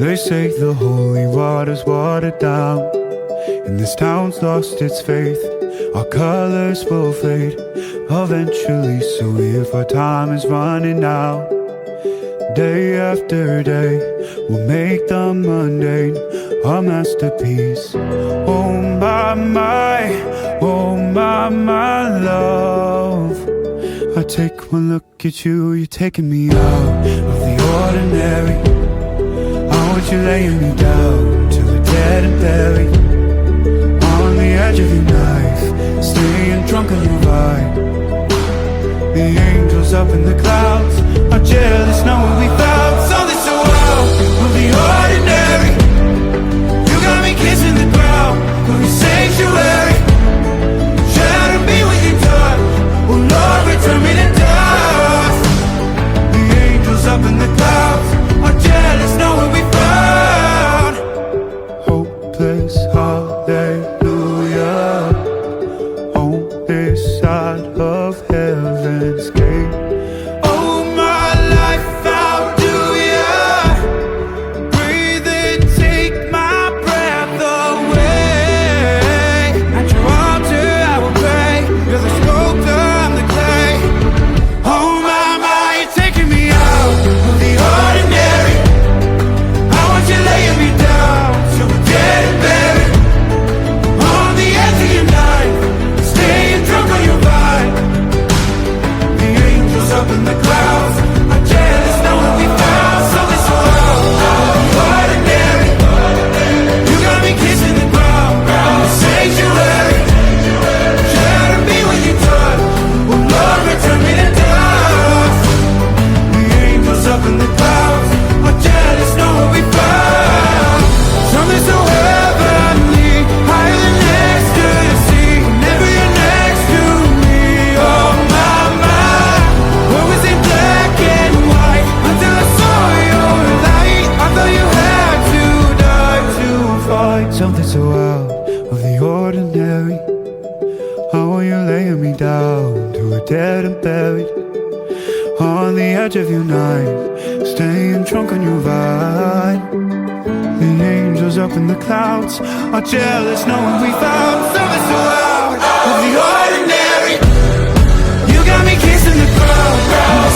They say the holy water's watered down, and this town's lost its faith. Our colors will fade eventually, so if our time is running out, day after day we'll make the mundane a masterpiece. Oh my, oh my love, I take one look at you, you're taking me out of the ordinary. I want you laying me down till we're dead and buried, on the edge of your knife, staying drunk on your vibe. The angels up in the clouds are jealous knowing we found something so out of the ordinary. You got me kissing the ground of your sanctuary. Shadow me with your touch, oh Lord, return me to dust. The angels up in the clouds are jealous knowing we found hopeless hallelujah on this side of heaven's gate. Oh my life, how do ya breathe and take my breath away? At your altar I will pray, you're the sculptor, I'm the clay. Oh my, you're taking me out of the ordinary. I want you laying me down till we're dead and buried, on the edge of your knife, staying drunk on your vibe. The angels up in the clouds are jealous knowing we found something so out of the ordinary. You got me kissing the ground of the sanctuary. Shadow me with your touch, oh Lord, return me to dust. The angels up in the clouds are jealous knowing we found something so heavenly, higher than ecstasy. Whenever you're next to me, oh my, what was in black and white until I saw your light. I thought you had to die to find something so out of the ordinary. I want you laying me down till we're dead and buried, on the edge of your knife, staying drunk on your vine. The angels up in the clouds are jealous knowing we found something so out of the ordinary. You got me kissing the ground of the